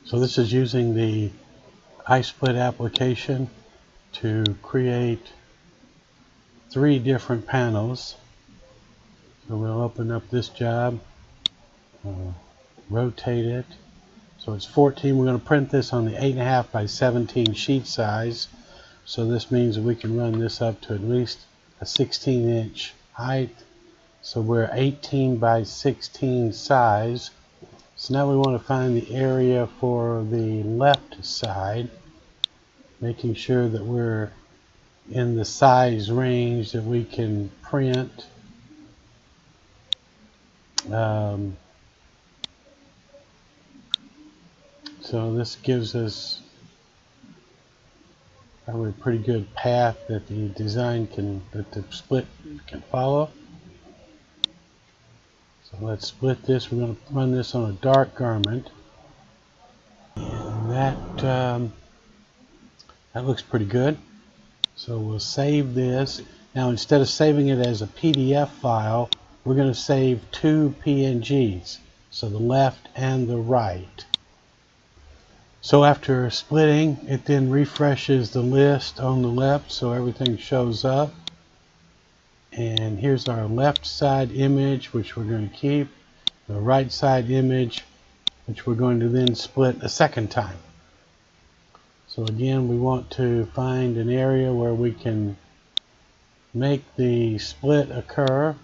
So this is using the iSplit application to create 3 different panels. So we'll open up this job, rotate it. So it's 14. We're going to print this on the 8.5 by 17 sheet size. So this means that we can run this up to at least a 16-inch height. So we're 18 by 16 size. So now we want to find the area for the left side, making sure that we're in the size range that we can print. So this gives us probably a pretty good path that the design that the split can follow. So let's split this. We're going to run this on a dark garment, and that looks pretty good. So we'll save this. Now instead of saving it as a PDF file, we're going to save 2 PNGs, so the left and the right. So after splitting, it then refreshes the list on the left so everything shows up. And here's our left side image, which we're going to keep. The right side image, which we're going to then split a second time. So again, we want to find an area where we can make the split occur.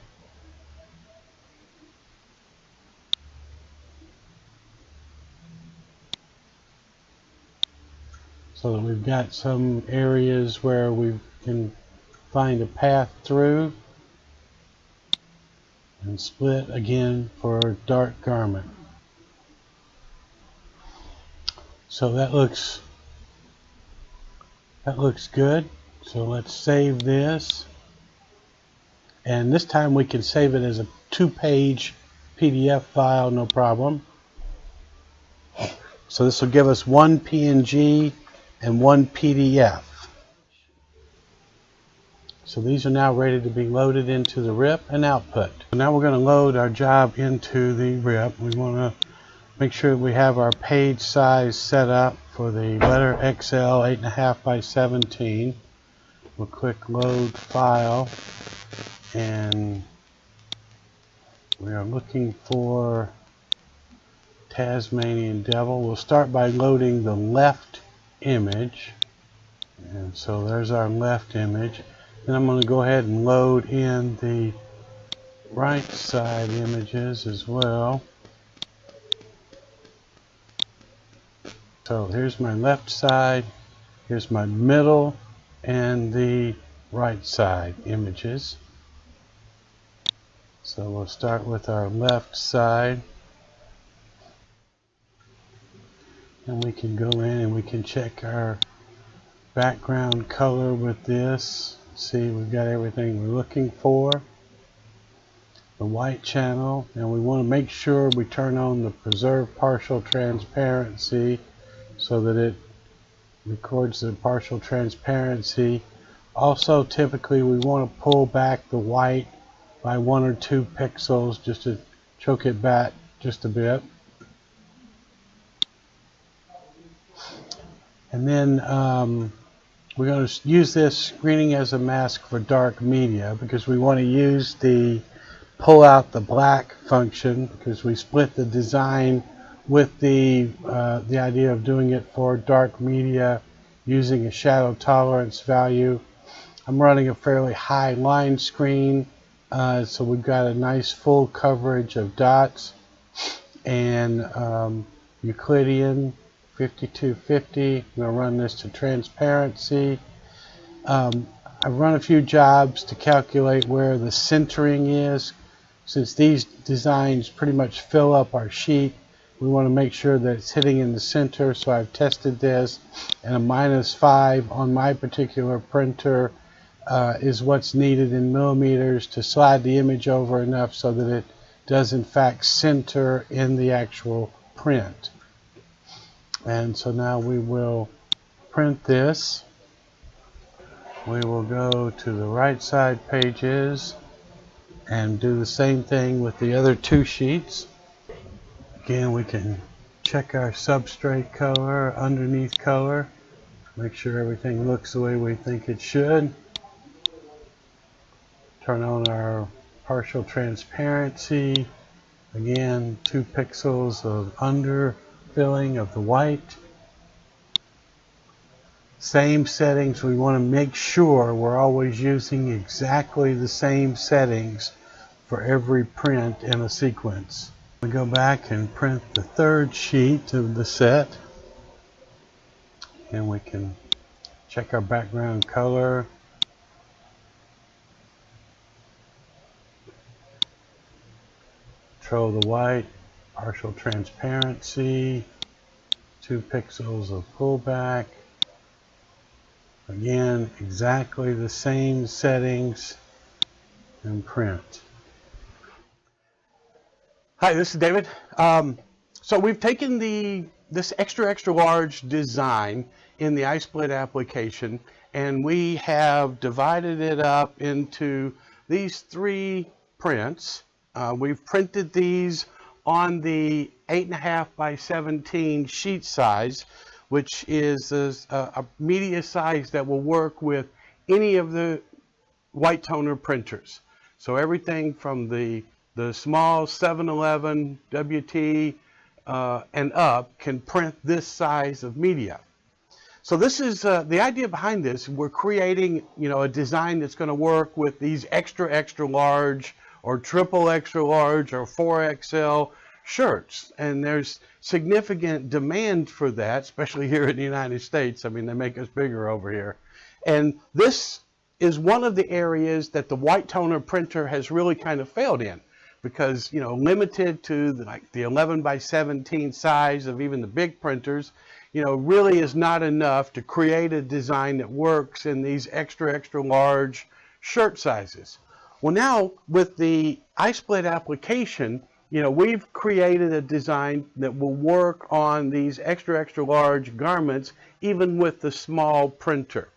So that we've got some areas where we can find a path through and split again for dark garment. So that looks good. So let's save this, and this time we can save it as a 2-page PDF file, no problem. So this will give us 1 PNG and 1 PDF. So these are now ready to be loaded into the RIP and output. So now we're going to load our job into the RIP. We want to make sure we have our page size set up for the letter XL 8.5 by 17. We'll click load file, and we are looking for Tasmanian Devil. We'll start by loading the left image, and so there's our left image. Then I'm going to go ahead and load in the right side images as well. So here's my left side, here's my middle, and the right side images. So we'll start with our left side, and we can go in and we can check our background color with this. See, we've got everything we're looking for. The white channel, and we want to make sure we turn on the preserve partial transparency so that it records the partial transparency. Also, typically we want to pull back the white by 1 or 2 pixels just to choke it back just a bit. And then we're going to use this screening as a mask for dark media, because we want to use the pull out the black function, because we split the design with the idea of doing it for dark media using a shadow tolerance value. I'm running a fairly high line screen, so we've got a nice full coverage of dots, and Euclidean 5250. I'm going to run this to transparency. I've run a few jobs to calculate where the centering is. Since these designs pretty much fill up our sheet, we want to make sure that it's hitting in the center. So I've tested this, and a -5 on my particular printer is what's needed in millimeters to slide the image over enough so that it does in fact center in the actual print. And so now we will print this. We will go to the right side pages and do the same thing with the other 2 sheets. Again, we can check our substrate color, underneath color. Make sure everything looks the way we think it should. Turn on our partial transparency. Again, 2 pixels of underfilling of the white. Same settings. We want to make sure we're always using exactly the same settings for every print in a sequence. We go back and print the 3rd sheet of the set, and we can check our background color. Control the white, partial transparency, 2 pixels of pullback. Again, exactly the same settings, and print. Hi, this is David. So we've taken this extra large design in the iSplit application, and we have divided it up into these 3 prints. We've printed these on the 8.5 by 17 sheet size, which is a media size that will work with any of the white toner printers. So everything from the small 711 WT and up can print this size of media. So this is the idea behind this. We're creating, a design that's going to work with these extra large or triple extra large or 4XL shirts, and there's significant demand for that, especially here in the United States. I mean, they make us bigger over here. And this is one of the areas that the white toner printer has really kind of failed in, because limited to the 11 by 17 size of even the big printers, really is not enough to create a design that works in these extra large shirt sizes. Well, now with the iSplit application, we've created a design that will work on these extra large garments even with the small printer.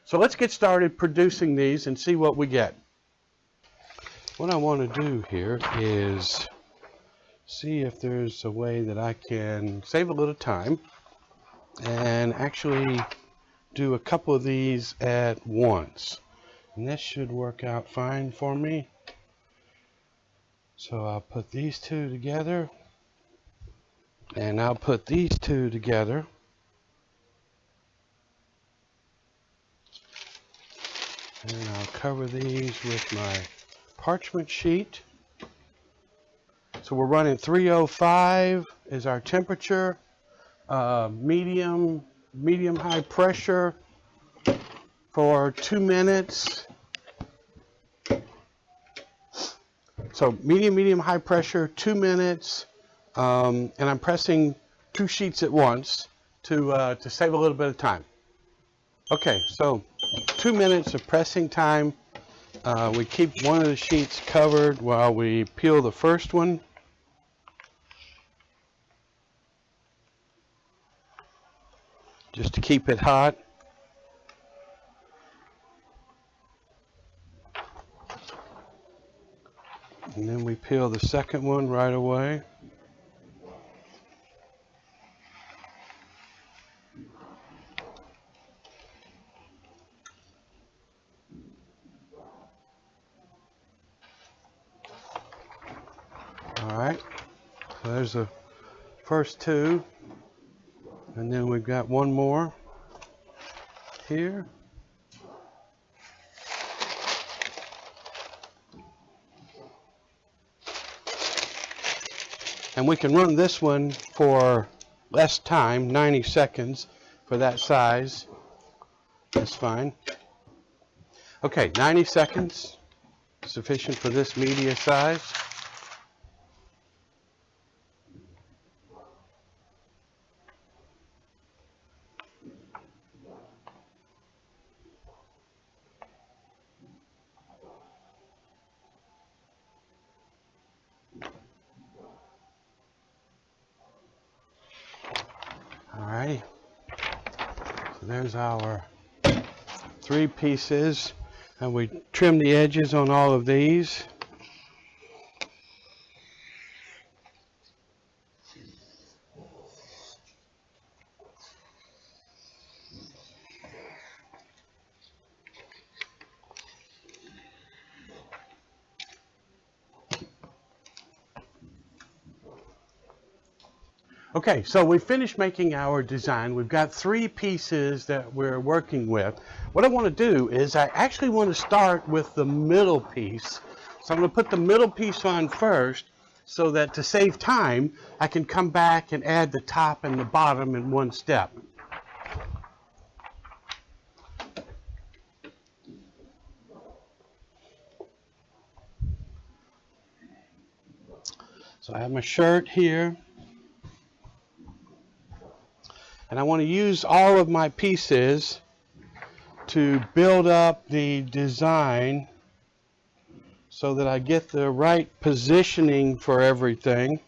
So let's get started producing these and see what we get. What I want to do here is see if there's a way that I can save a little time and actually do a couple of these at once. And this should work out fine for me. So I'll put these 2 together, and I'll put these 2 together. And I'll cover these with my parchment sheet. So we're running 305 is our temperature, medium high pressure for 2 minutes. So medium high pressure, 2 minutes, and I'm pressing 2 sheets at once to save a little bit of time. Okay, so 2 minutes of pressing time. We keep one of the sheets covered while we peel the first one. Just to keep it hot. And then we peel the second one right away. All right, so there's the first 2, and then we've got one more here. And we can run this one for less time, 90 seconds for that size. That's fine. Okay, 90 seconds, sufficient for this media size. Alrighty, so there's our 3 pieces, and we trim the edges on all of these. Okay, so we finished making our design. We've got 3 pieces that we're working with. What I want to do is I actually want to start with the middle piece. So I'm going to put the middle piece on first so that to save time, I can come back and add the top and the bottom in one step. So I have my shirt here. And I want to use all of my pieces to build up the design so that I get the right positioning for everything.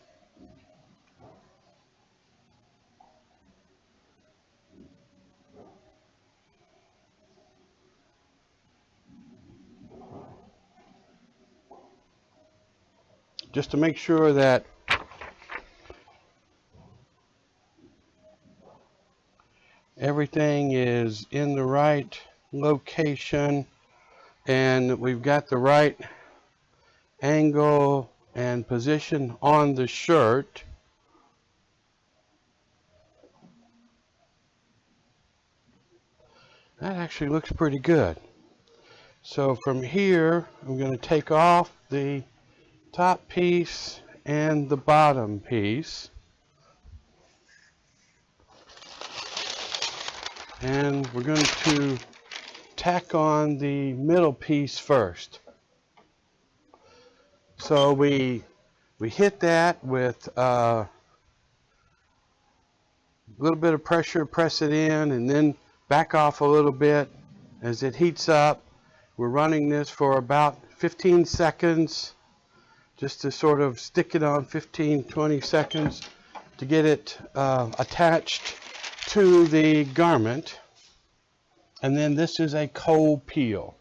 Just to make sure that everything is in the right location and we've got the right angle and position on the shirt. That actually looks pretty good. So from here, I'm going to take off the top piece and the bottom piece. And we're going to tack on the middle piece first. So we hit that with a little bit of pressure, press it in, and then back off a little bit as it heats up. We're running this for about 15 seconds, just to sort of stick it on 15-20 seconds to get it attached to the garment. And then this is a cold peel.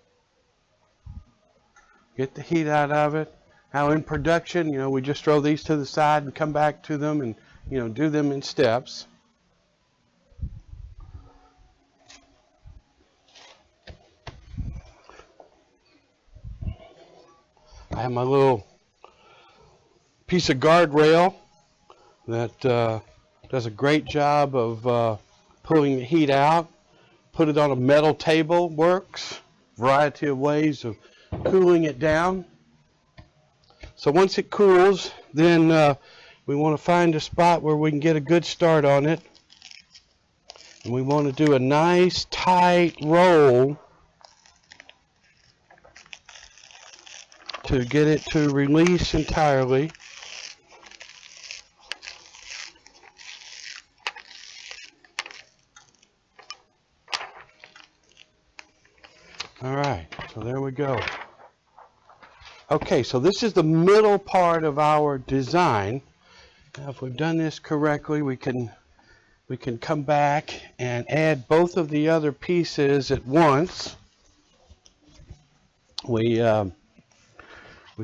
Get the heat out of it. Now in production, we just throw these to the side and come back to them and, do them in steps. I have my little piece of guardrail that does a great job of pulling the heat out. Put it on a metal table works. Variety of ways of cooling it down. So once it cools, then we want to find a spot where we can get a good start on it. And we want to do a nice tight roll to get it to release entirely. All right, so there we go. Okay, so this is the middle part of our design. Now, if we've done this correctly, we can come back and add both of the other pieces at once. We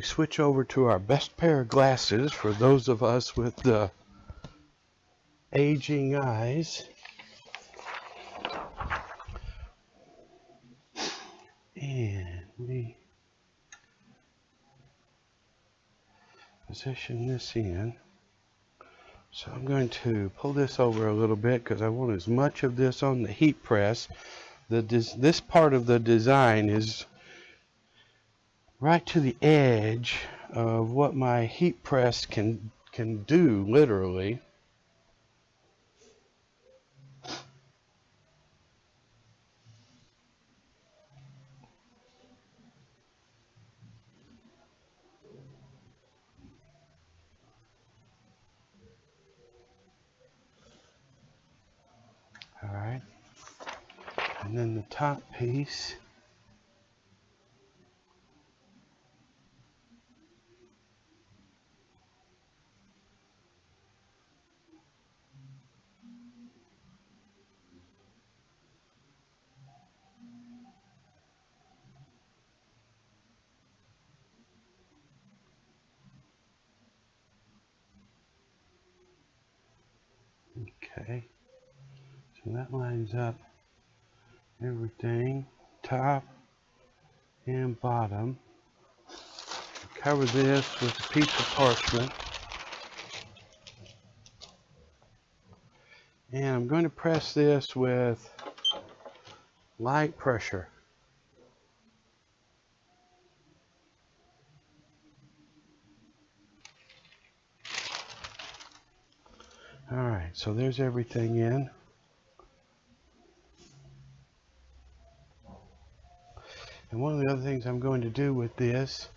switch over to our best pair of glasses for those of us with the aging eyes. And we position this in. So I'm going to pull this over a little bit because I want as much of this on the heat press. This part of the design is right to the edge of what my heat press can do, literally. All right, and then the top piece. Okay, so that lines up everything, top and bottom. Cover this with a piece of parchment. And I'm going to press this with light pressure. Alright, so there's everything in. And one of the other things I'm going to do with this,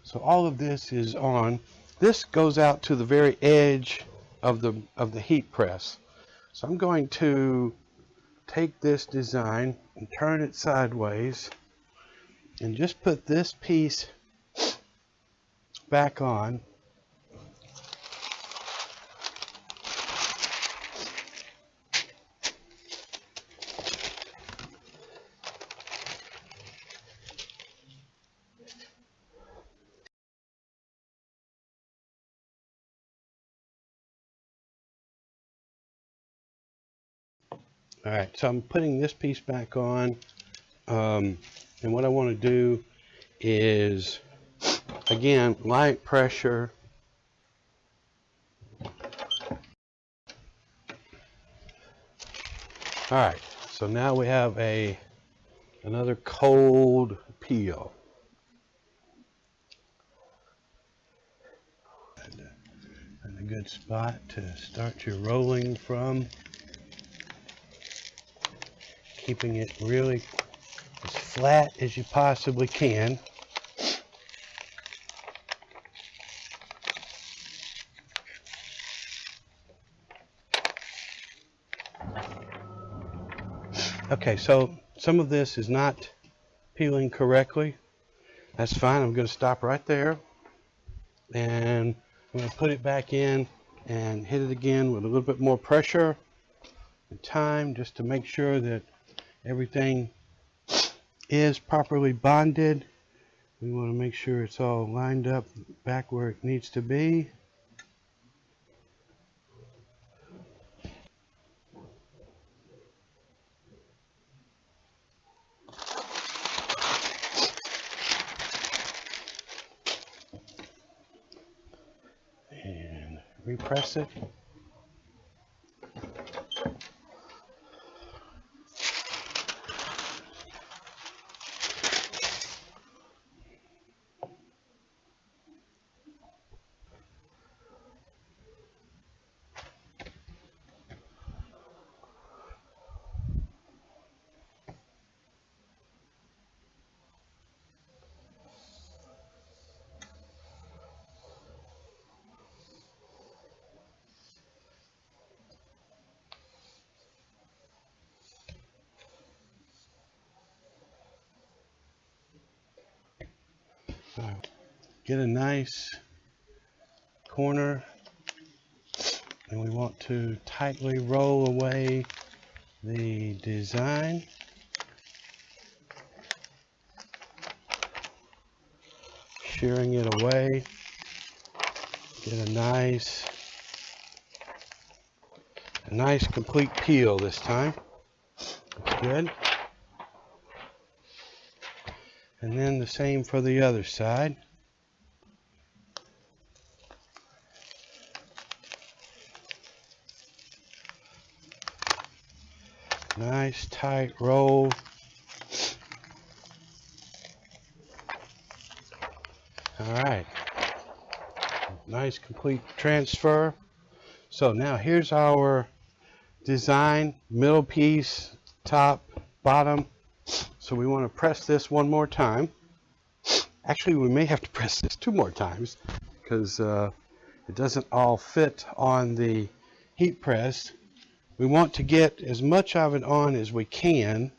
so all of this is on. This goes out to the very edge of the heat press. So I'm going to take this design and turn it sideways and just put this piece back on. Alright, so I'm putting this piece back on, and what I want to do is, again, light pressure. Alright, so now we have another cold peel. And a good spot to start your rolling from. Keeping it really as flat as you possibly can. Okay, so some of this is not peeling correctly. That's fine. I'm going to stop right there. And I'm going to put it back in and hit it again with a little bit more pressure and time, just to make sure that everything is properly bonded. We want to make sure it's all lined up back where it needs to be. And repress it. Get a nice corner, and we want to tightly roll away the design. Shearing it away. Get a nice complete peel this time. That's good. And then the same for the other side. Nice tight roll. Alright. Nice complete transfer. So now here's our design, middle piece, top, bottom. So we want to press this one more time. Actually, we may have to press this 2 more times because it doesn't all fit on the heat press. We want to get as much of it on as we can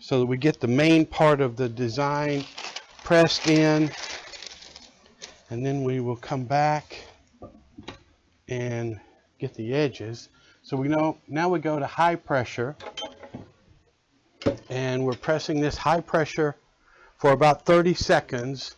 so that we get the main part of the design pressed in, and then we will come back and get the edges. So we know now we go to high pressure, and we're pressing this high pressure for about 30 seconds.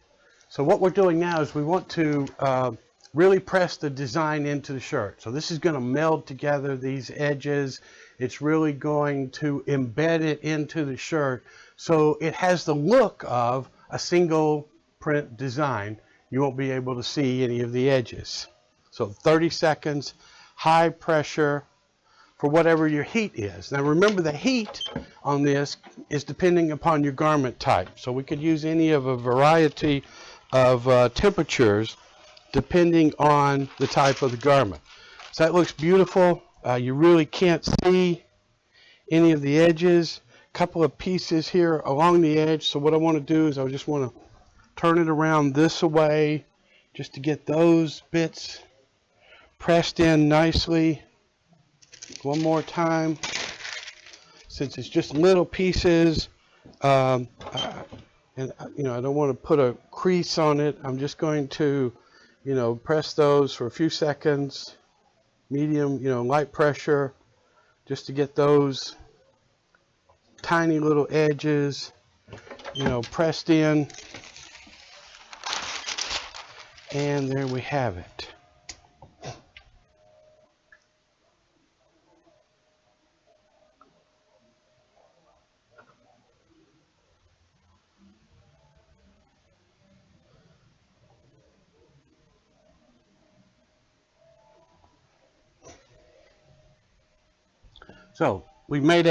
So what we're doing now is we want to really press the design into the shirt. So this is going to meld together these edges. It's really going to embed it into the shirt so it has the look of a single print design. You won't be able to see any of the edges. So 30 seconds, high pressure for whatever your heat is. Now remember, the heat on this is depending upon your garment type. So we could use any of a variety of temperatures depending on the type of the garment. So that looks beautiful. You really can't see any of the edges. A couple of pieces here along the edge. So what I want to do is I just want to turn it around this way just to get those bits pressed in nicely. One more time. Since it's just little pieces, and I don't want to put a crease on it, I'm just going to press those for a few seconds, medium, light pressure, just to get those tiny little edges, pressed in. And there we have it. So we've made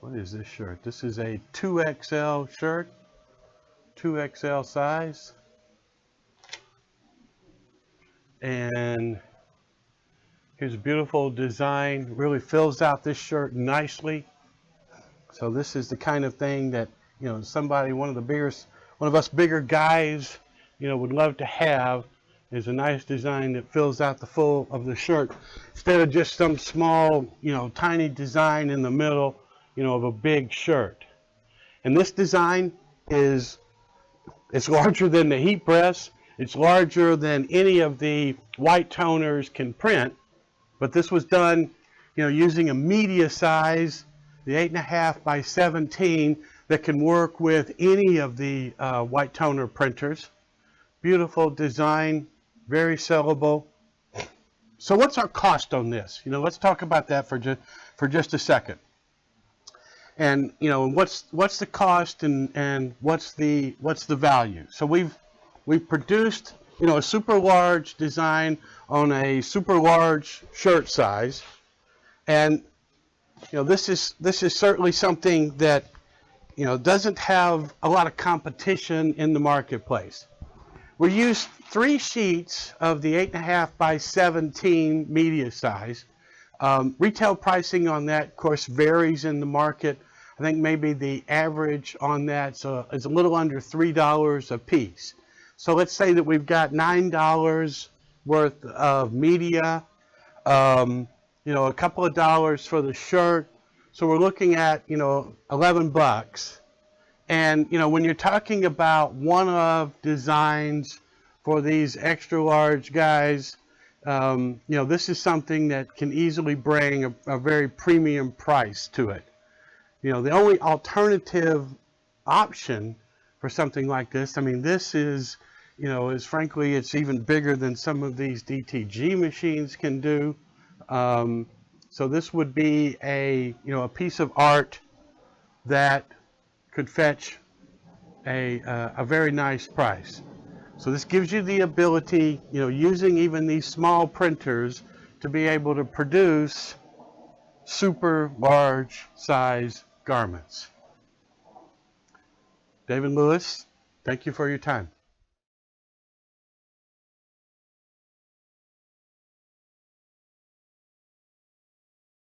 what is this shirt? This is a 2XL shirt, 2XL size. And here's a beautiful design, really fills out this shirt nicely. So this is the kind of thing that, somebody, one of us bigger guys, would love to have, is a nice design that fills out the full of the shirt instead of just some small, tiny design in the middle, of a big shirt. And this design it's larger than the heat press. It's larger than any of the white toners can print, but this was done, using a media size, the 8.5 by 17, that can work with any of the white toner printers. Beautiful design, very sellable. So what's our cost on this? Let's talk about that for just a second. And what's the cost and what's the value? So we've produced a super large design on a super large shirt size, and this is certainly something that doesn't have a lot of competition in the marketplace. We used 3 sheets of the 8.5 by 17 media size. Retail pricing on that, of course, varies in the market. I think maybe the average on that is a little under $3 a piece. So let's say that we've got $9 worth of media, a couple of dollars for the shirt. So we're looking at, $11. And, when you're talking about one-of designs for these extra large guys, this is something that can easily bring a very premium price to it. The only alternative option for something like this, this is, frankly, it's even bigger than some of these DTG machines can do. So this would be a piece of art that could fetch a very nice price. So this gives you the ability, using even these small printers, to be able to produce super large size garments. David Lewis, thank you for your time.